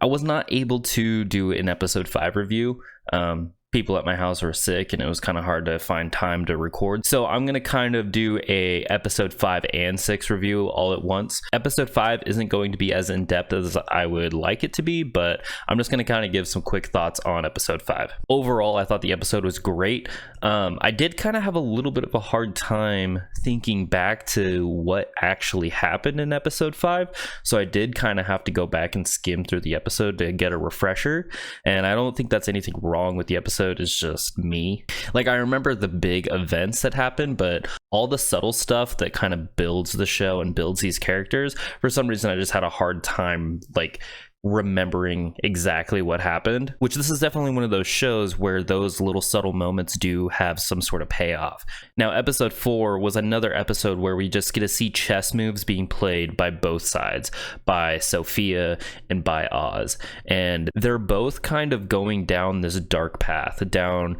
I was not able to do an episode 5 review. People at my house were sick and it was kind of hard to find time to record. So I'm going to kind of do a episode 5 and 6 review all at once. Episode 5 isn't going to be as in-depth as I would like it to be, but I'm just going to kind of give some quick thoughts on episode 5. Overall, I thought the episode was great. I did kind of have a little bit of a hard time thinking back to what actually happened in episode 5. So I did kind of have to go back and skim through the episode to get a refresher. And I don't think that's anything wrong with the episode. It's just me. Like, I remember the big events that happened, but all the subtle stuff that kind of builds the show and builds these characters, for some reason I just had a hard time like remembering exactly what happened, which this is definitely one of those shows where those little subtle moments do have some sort of payoff. Now, episode 4 was another episode where we just get to see chess moves being played by both sides, by Sophia and by Oz, and they're both kind of going down this dark path. They're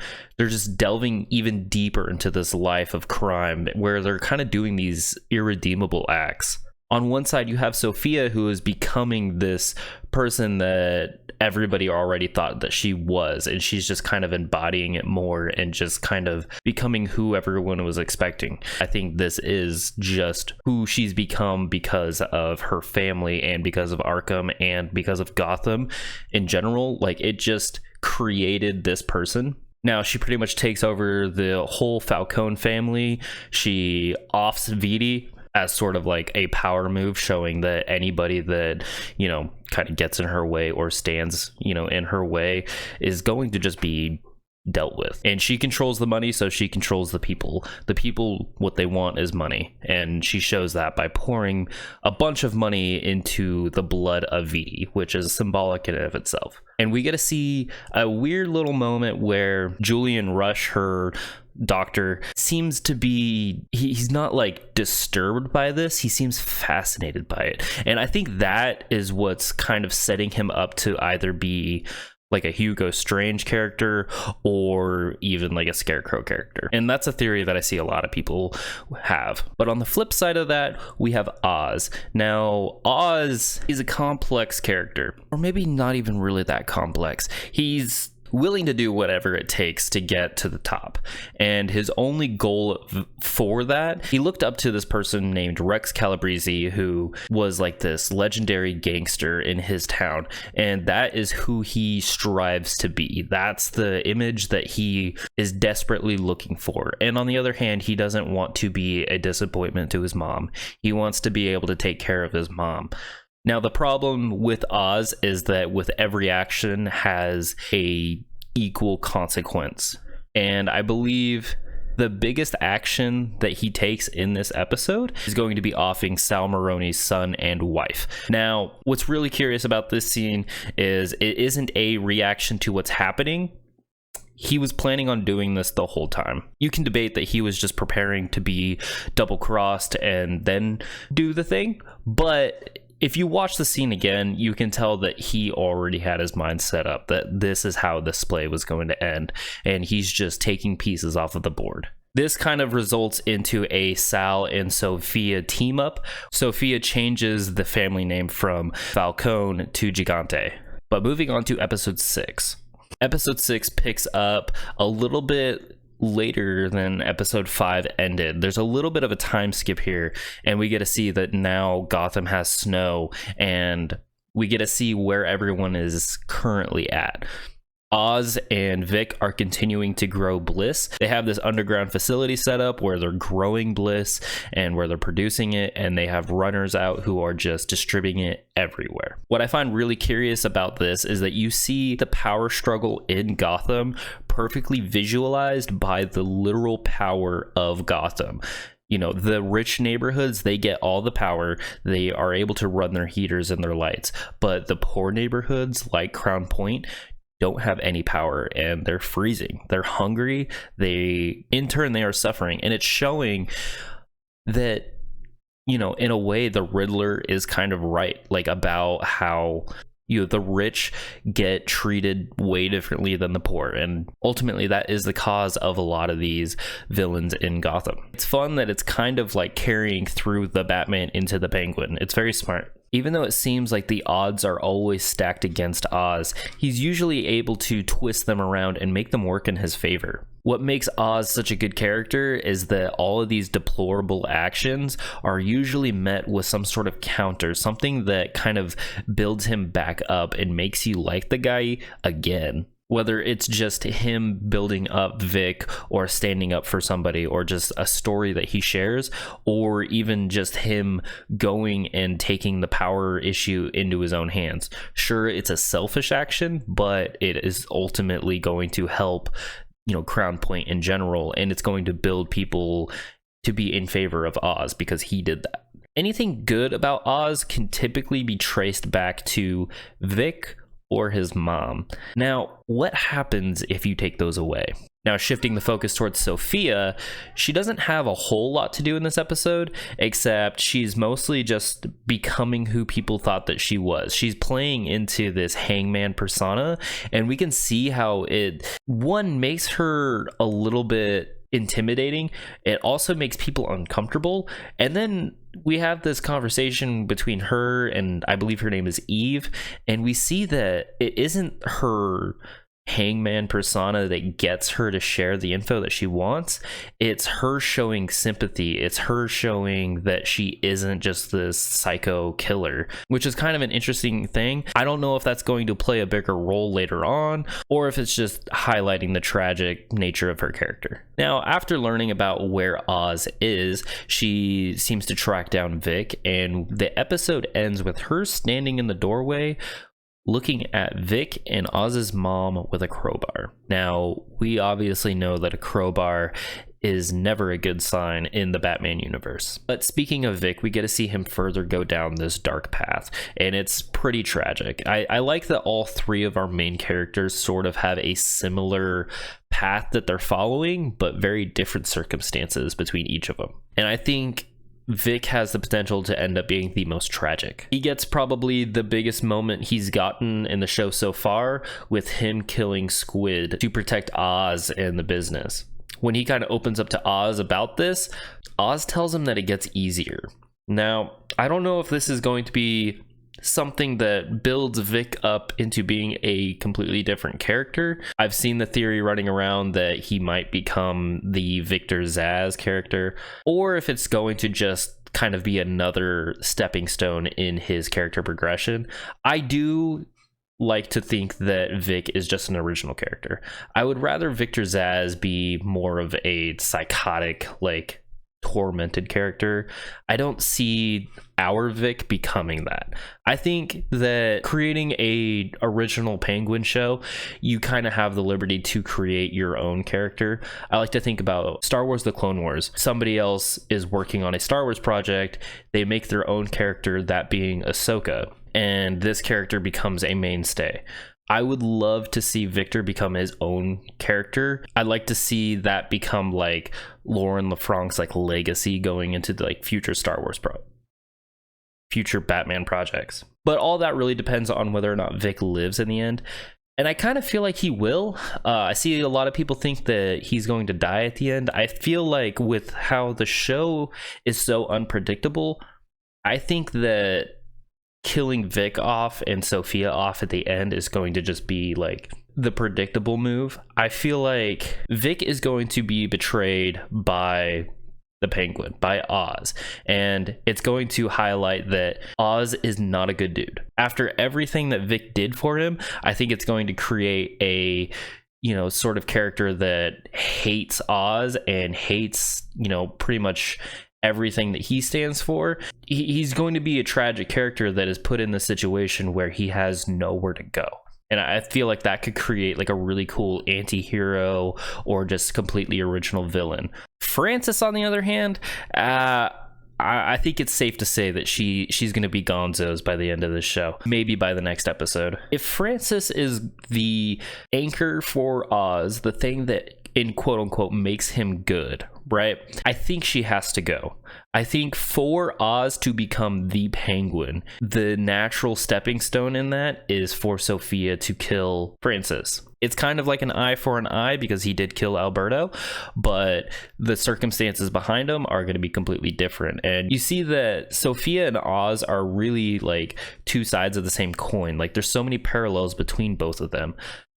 just delving even deeper into this life of crime where they're kind of doing these irredeemable acts. On one side, you have Sophia, who is becoming this person that everybody already thought that she was, and she's just kind of embodying it more and just kind of becoming who everyone was expecting. I think this is just who she's become because of her family and because of Arkham and because of Gotham in general. Like, it just created this person. Now, she pretty much takes over the whole Falcone family. She offs Vidi as sort of like a power move, showing that anybody that, you know, kind of gets in her way or stands, you know, in her way is going to just be dealt with. And she controls the money, so she controls the people. The people, what they want is money, and she shows that by pouring a bunch of money into the blood of Vidi, which is symbolic in and of itself. And we get to see a weird little moment where Julian Rush, her doctor, seems to be, he's not like disturbed by this, he seems fascinated by it. And I think that is what's kind of setting him up to either be like a Hugo Strange character or even like a Scarecrow character. And that's a theory that I see a lot of people have. But on the flip side of that, we have Oz. Now, Oz is a complex character, or maybe not even really that complex. He's willing to do whatever it takes to get to the top, and his only goal for that, he looked up to this person named Rex Calabrese, who was like this legendary gangster in his town, and that is who he strives to be. That's the image that he is desperately looking for. And on the other hand, he doesn't want to be a disappointment to his mom. He wants to be able to take care of his mom. Now, the problem with Oz is that with every action has a equal consequence. And I believe the biggest action that he takes in this episode is going to be offing Sal Maroni's son and wife. Now, what's really curious about this scene is it isn't a reaction to what's happening. He was planning on doing this the whole time. You can debate that he was just preparing to be double-crossed and then do the thing, but if you watch the scene again, you can tell that he already had his mind set up that this is how this play was going to end, and he's just taking pieces off of the board. This kind of results into a Sal and Sophia team up. Sophia changes the family name from Falcone to Gigante. But moving on to episode 6. Episode 6 picks up a little bit later than episode 5 ended. There's a little bit of a time skip here, and we get to see that now Gotham has snow, and we get to see where everyone is currently at. Oz and Vic are continuing to grow Bliss. They have this underground facility set up where they're growing Bliss and where they're producing it, and they have runners out who are just distributing it everywhere. What I find really curious about this is that you see the power struggle in Gotham perfectly visualized by the literal power of Gotham. You know, the rich neighborhoods, they get all the power. They are able to run their heaters and their lights. But the poor neighborhoods like Crown Point don't have any power, and they're freezing. They're hungry. In turn, they are suffering. And it's showing that, you know, in a way, the Riddler is kind of right, like about how, you know, the rich get treated way differently than the poor, and ultimately that is the cause of a lot of these villains in Gotham. It's fun that it's kind of like carrying through the Batman into the Penguin. It's very smart. Even though it seems like the odds are always stacked against Oz, he's usually able to twist them around and make them work in his favor. What makes Oz such a good character is that all of these deplorable actions are usually met with some sort of counter, something that kind of builds him back up and makes you like the guy again. Whether it's just him building up Vic or standing up for somebody or just a story that he shares, or even just him going and taking the power issue into his own hands. Sure, it's a selfish action, but it is ultimately going to help, Crown Point in general, and it's going to build people to be in favor of Oz because he did that. Anything good about Oz can typically be traced back to Vic or his mom. Now, what happens if you take those away? Now, shifting the focus towards Sophia, she doesn't have a whole lot to do in this episode, except she's mostly just becoming who people thought that she was. She's playing into this hangman persona, and we can see how it, one, makes her a little bit intimidating. It also makes people uncomfortable. And then we have this conversation between her and I believe her name is Eve, and we see that it isn't her hangman persona that gets her to share the info that she wants. It's her showing sympathy. It's her showing that she isn't just this psycho killer, which is kind of an interesting thing. I don't know if that's going to play a bigger role later on, or if it's just highlighting the tragic nature of her character. Now, after learning about where Oz is, she seems to track down Vic, and the episode ends with her standing in the doorway looking at Vic and Oz's mom with a crowbar. Now, we obviously know that a crowbar is never a good sign in the Batman universe. But speaking of Vic, we get to see him further go down this dark path, and it's pretty tragic. I like that all three of our main characters sort of have a similar path that they're following, but very different circumstances between each of them. And I think Vic has the potential to end up being the most tragic. He gets probably the biggest moment he's gotten in the show so far, with him killing Squid to protect Oz and the business. When he kind of opens up to Oz about this, Oz tells him that it gets easier. Now, I don't know if this is going to be something that builds Vic up into being a completely different character. I've seen the theory running around that he might become the Victor Zsasz character, or if it's going to just kind of be another stepping stone in his character progression. I do like to think that Vic is just an original character. I would rather Victor Zsasz be more of a psychotic, tormented character. I don't see our Vic becoming that. I think that creating a original Penguin show, you kind of have the liberty to create your own character. I like to think about Star Wars: The Clone Wars. Somebody else is working on a Star Wars project, they make their own character, that being Ahsoka, and this character becomes a mainstay. I would love to see Victor become his own character. I'd like to see that become like Lauren LaFranc's legacy going into the future future Batman projects. But all that really depends on whether or not Vic lives in the end. And I kind of feel like he will. I see a lot of people think that he's going to die at the end. I feel like with how the show is so unpredictable, I think that killing Vic off and Sophia off at the end is going to just be the predictable move. I feel like Vic is going to be betrayed by the Penguin, by Oz, and it's going to highlight that Oz is not a good dude. After everything that Vic did for him, I think it's going to create a sort of character that hates Oz and hates pretty much everything that he stands for. He's going to be a tragic character that is put in the situation where he has nowhere to go. And I feel like that could create a really cool anti-hero or just completely original villain. Frances, on the other hand, I think it's safe to say that she's going to be gonzos by the end of this show, maybe by the next episode. If Frances is the anchor for Oz, the thing that in quote unquote makes him good, right? I think she has to go. I think for Oz to become the Penguin, the natural stepping stone in that is for Sophia to kill Francis. It's kind of like an eye for an eye because he did kill Alberto, but the circumstances behind him are going to be completely different. And you see that Sophia and Oz are really like two sides of the same coin. Like there's so many parallels between both of them.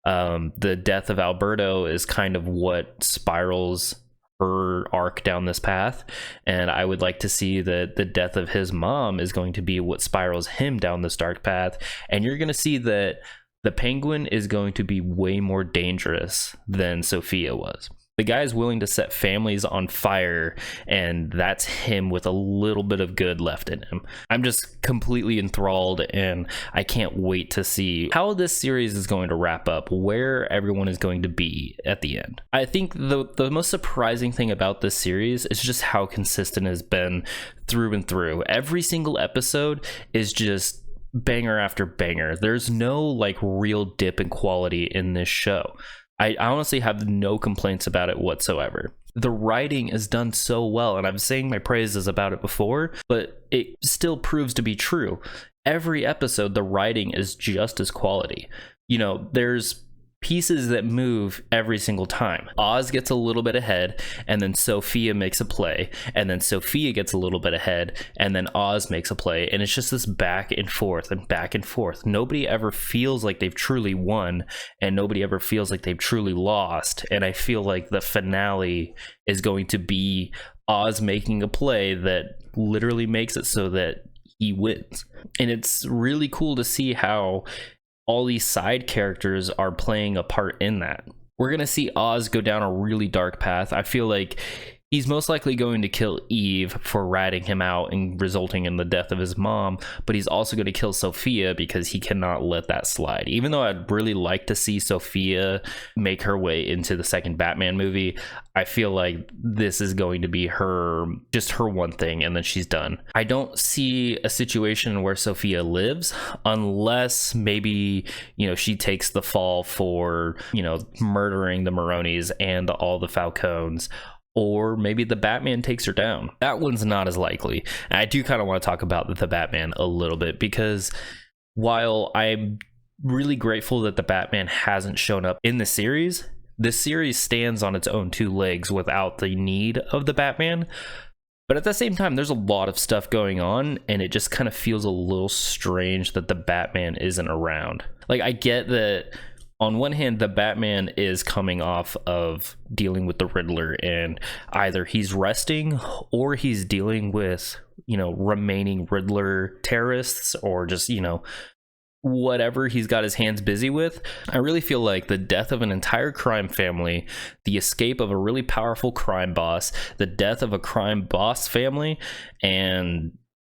The death of Alberto is kind of what spirals her arc down this path, and I would like to see that the death of his mom is going to be what spirals him down this dark path. And you're going to see that the Penguin is going to be way more dangerous than Sophia was. The guy is willing to set families on fire, and that's him with a little bit of good left in him. I'm just completely enthralled, and I can't wait to see how this series is going to wrap up, where everyone is going to be at the end. I think the most surprising thing about this series is just how consistent it has been through and through. Every single episode is just banger after banger. There's no like real dip in quality in this show. I honestly have no complaints about it whatsoever. The writing is done so well, and I'm saying my praises about it before, but it still proves to be true. Every episode, the writing is just as quality. You know, there's pieces that move every single time. Oz gets a little bit ahead, and then Sophia makes a play, and then Sophia gets a little bit ahead, and then Oz makes a play, and it's just this back and forth and back and forth. Nobody ever feels like they've truly won, and nobody ever feels like they've truly lost. And I feel like the finale is going to be Oz making a play that literally makes it so that he wins. And it's really cool to see how all these side characters are playing a part in that. We're gonna see Oz go down a really dark path. I feel like he's most likely going to kill Eve for ratting him out and resulting in the death of his mom, but he's also going to kill Sophia because he cannot let that slide. Even though I'd really like to see Sophia make her way into the second Batman movie, I feel like this is going to be her one thing, and then she's done. I don't see a situation where Sophia lives unless maybe, you know, she takes the fall for, you know, murdering the Maronis and all the Falcones, or maybe the Batman takes her down. That one's not as likely. And I do kind of want to talk about the Batman a little bit, because while I'm really grateful that the Batman hasn't shown up in the series, this series stands on its own two legs without the need of the Batman. But at the same time, there's a lot of stuff going on, and it just kind of feels a little strange that the Batman isn't around. Like, I get that on one hand, the Batman is coming off of dealing with the Riddler, and either he's resting or he's dealing with, you know, remaining Riddler terrorists, or just, you know, whatever he's got his hands busy with. I really feel like the death of an entire crime family, the escape of a really powerful crime boss, the death of a crime boss family, and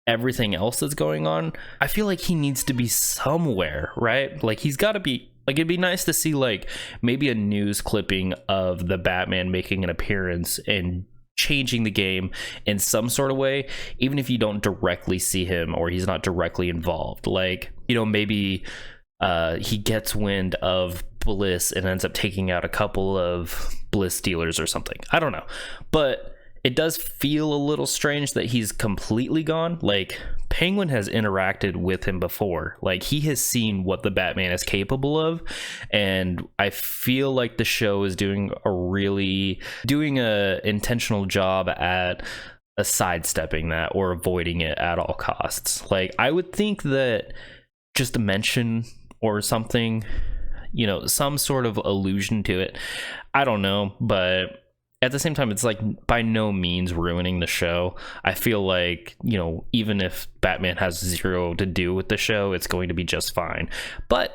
everything else that's going on, I feel like he needs to be somewhere, right? Like, he's got to be. Like, it'd be nice to see, like, maybe a news clipping of the Batman making an appearance and changing the game in some sort of way, even if you don't directly see him or he's not directly involved. Like, you know, maybe he gets wind of Bliss and ends up taking out a couple of Bliss dealers or something. I don't know. But it does feel a little strange that he's completely gone. Like, Penguin has interacted with him before. Like, he has seen what the Batman is capable of, and I feel like the show is doing a intentional job at sidestepping that or avoiding it at all costs. Like, I would think that just a mention or something, you know, some sort of allusion to it, I don't know, but at the same time, it's like by no means ruining the show. I feel like, you know, even if Batman has zero to do with the show, it's going to be just fine. But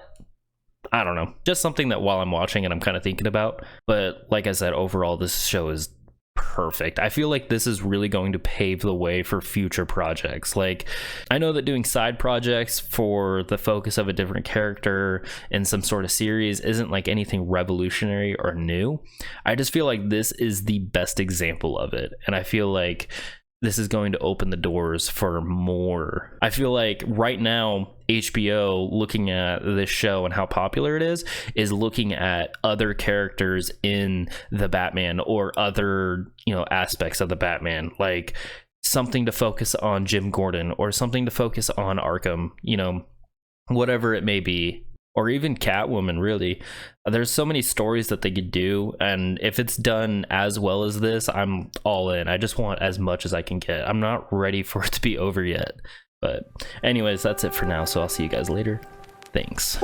I don't know, just something that while I'm watching it, I'm kind of thinking about. But like I said, overall, this show is perfect. I feel like this is really going to pave the way for future projects. Like, I know that doing side projects for the focus of a different character in some sort of series isn't like anything revolutionary or new. I just feel like this is the best example of it, and I feel like this is going to open the doors for more. I feel like right now HBO, looking at this show and how popular it is looking at other characters in the Batman or other, you know, aspects of the Batman, like something to focus on Jim Gordon or something to focus on Arkham, you know, whatever it may be. Or even Catwoman, really. There's so many stories that they could do, and if it's done as well as this, I'm all in. I just want as much as I can get. I'm not ready for it to be over yet. But anyways, that's it for now, so I'll see you guys later. Thanks.